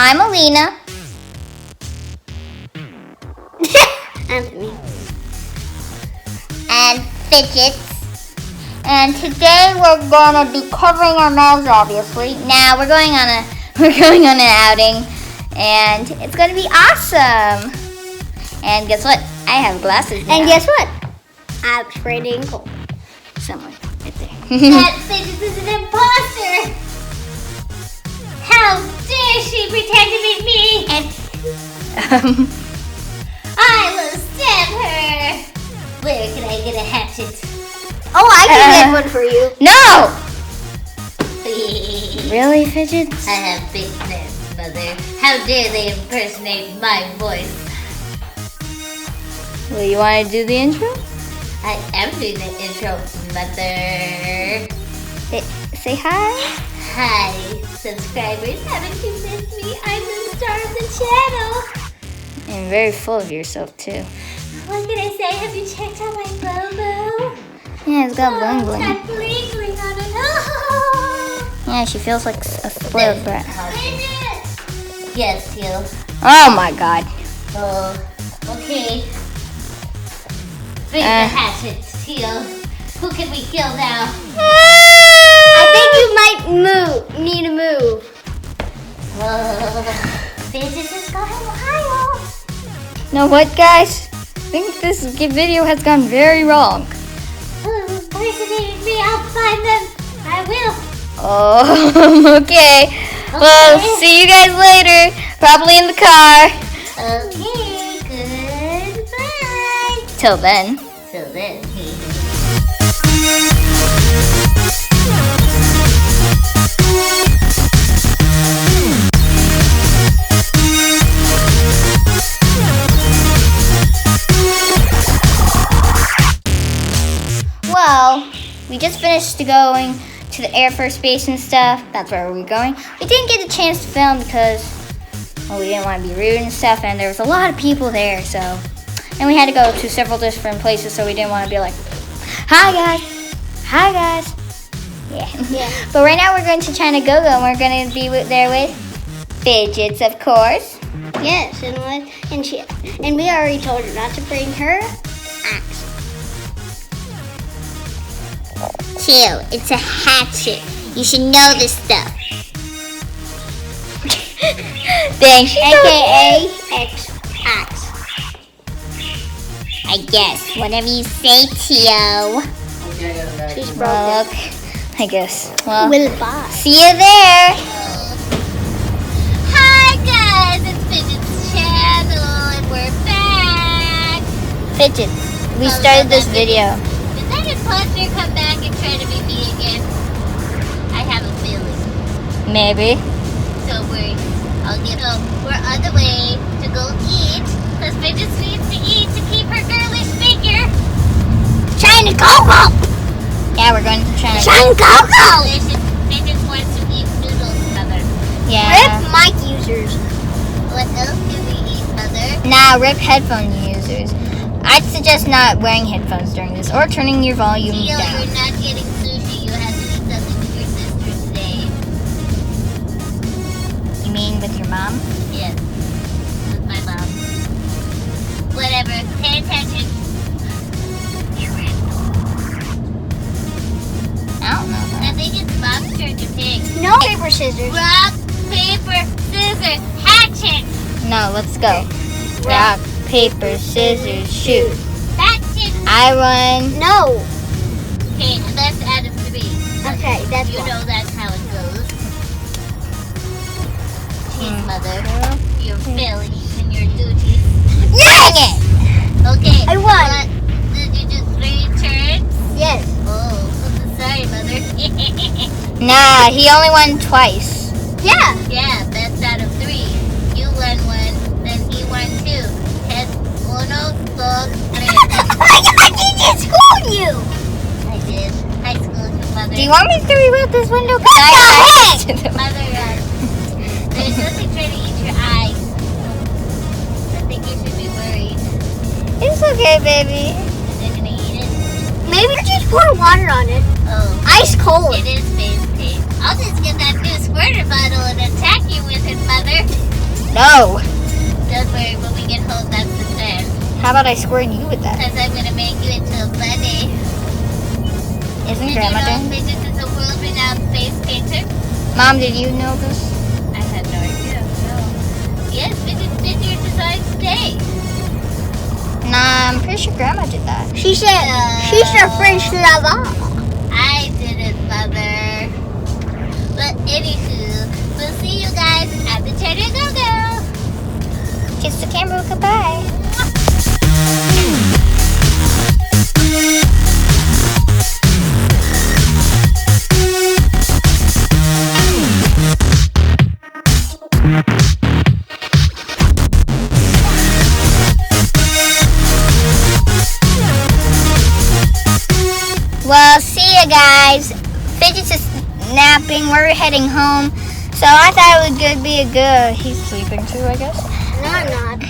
I'm Alina. Anthony. And Fidgets. And today we're gonna be covering our mouths, obviously. Now we're going on an outing, and it's gonna be awesome. And guess what? I have glasses now. And guess what? I have sprayed ankle. Somewhere right there. That Fidgets is an imposter! How dare she pretend to be me! I will stab her! Where can I get a hatchet? Oh, I can get one for you. No! Really, Fidgets? I have big plans, Mother. How dare they impersonate my voice? Well, you want to do the intro? I am doing the intro, Mother. Say hi. Hi, subscribers. Haven't you missed me? I'm the star of the channel. And very full of yourself, too. What can I say? Have you checked out my Bobo? Yeah, it's got bling It's bling. got bling bling on it. Oh! Yeah, she feels like a spoiled brat. Yes, Teal. Oh my god. Oh, okay. Bring the hatchet, Teal. Who can we kill now? I think you might need to move. Fidgets is going wild. Know what, guys? I think this video has gone very wrong. Who impersonated me? I'll find them. I will. Oh, okay. Well, see you guys later. Probably in the car. Okay, goodbye. Till then. Till then. Well, we just finished going to the Air Force Base and stuff. That's where we're going. We didn't get a chance to film because, well, we didn't want to be rude and stuff, and there was a lot of people there, so. And we had to go to several different places, so we didn't want to be like, hi guys, hi guys. Yeah. But right now we're going to China Go-Go, and we're going to be there with Fidgets, of course. Yes, and we already told her not to bring her axe. Chill, it's a hatchet. You should know this stuff. Thanks. AKA axe. I guess. Whatever you say, Tio. She's broken. Well, okay. I guess. Well, Bye. see you there. Hi guys, it's Fidgets channel and we're back. Fidgets. We started this video. Did that imposter come back and try to be me again? I have a feeling. Maybe. Don't worry. We're on the way to go eat because Fidgets needs to eat to keep her girlish figure. China Go-Go! Yeah, we're going to China. China Go-Go! Fidgets wants to eat noodles, Mother. Yeah. Rip mic users. What else do we eat, Mother? Nah, rip headphone users. I'd suggest not wearing headphones during this or turning your volume Tio, down. you're not getting sushi. You have to eat something with your sister today. You mean with your mom? Yes. With my mom. Whatever. Pay attention. I don't know. I think it's Mom's turn to pick. No paper scissors. Rock, paper, scissors, hatchet. No, let's go. Rock, paper, scissors, shoot. That's it. I won. No. Okay, that's out of 3. Okay, that's You one. know that's how it goes. Jeez, Mother. You're failing in your duties. Dang it! Okay. I won. What? Did you do 3 turns? Yes. Oh, sorry, Mother. Nah, he only won twice. Yeah. Yeah, that's out of 3. You won 1, then he won 2. Head, 1, 2, 3. I didn't school you. I did. I schooled your Mother. Do you want me to reroute this window? What the heck? Mother, there's nothing trying to eat your eyes. I think you should be worried. It's okay, baby. Is it gonna eat it? Maybe just pour water on it. Oh, Ice cold. it is face paint. I'll just get that new squirter bottle and attack you with it, Mother. Oh, Don't worry, when we get home, that's the plan. how about I squirt you with that? Because I'm going to make you into a bunny. Isn't Did Grandma you know doing this? Fidgets is a world-renowned face painter? Mom, did you know this? I had no idea. No. Yes, Fidgets did your design today. Nah, I'm pretty sure Grandma did that. She's a French lover. I did it, Mother. But anywho, we'll see you guys at the Cheddar Go-Go. Kiss the camera, goodbye. Well, see ya guys. Fidgets is napping. We're heading home. So I thought it would be a good. He's sleeping too, I guess. No, I'm not.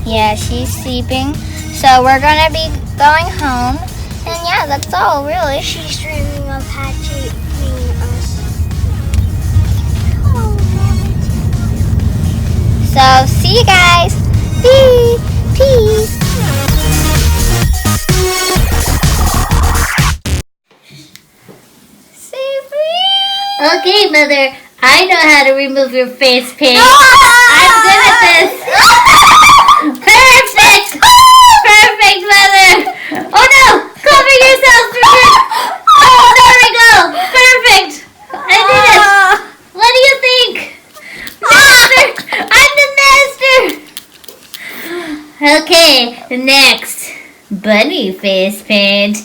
Yeah, she's sleeping. So we're gonna be going home. And yeah, that's all really. She's dreaming of hatching us. So see you guys. Peace. Okay, Mother, I know how to remove your face paint. I'm good at this. Perfect! Perfect, Mother! Oh no! Cover yourself! Oh, there we go! Perfect! I did it! What do you think? Master! I'm the master! Okay, next. Bunny face paint.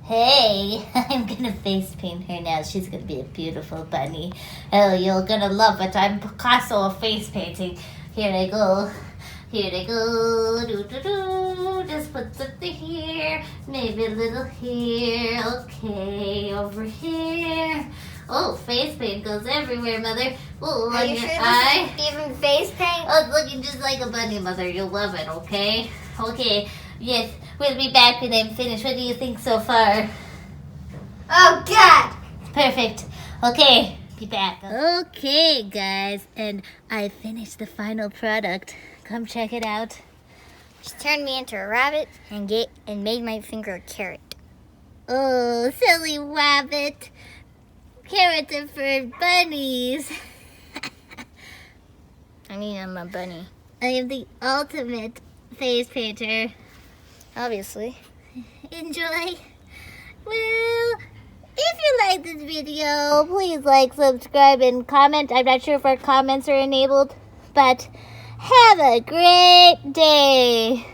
Hey, I'm gonna face paint her now. She's gonna be a beautiful bunny. Oh, you're gonna love it. I'm Picasso of face painting. Here I go. Here I go. Do, do, do. Just put something here. Maybe a little here. Okay, over here. Oh, face paint goes everywhere, Mother. Oh, Are on you your sure eye. this is even face paint? Oh, it's looking just like a bunny, Mother. You'll love it, okay? Okay, yes, we'll be back when I'm finished. What do you think so far? Oh, God. Perfect. Okay, be back. Okay, guys, and I finished the final product. Come check it out. She turned me into a rabbit and made my finger a carrot. Oh, silly rabbit. Carrots are for bunnies. I mean, I'm a bunny. I am the ultimate face painter. Obviously. Enjoy. Well, if you like this video, please like, subscribe, and comment. I'm not sure if our comments are enabled, but have a great day.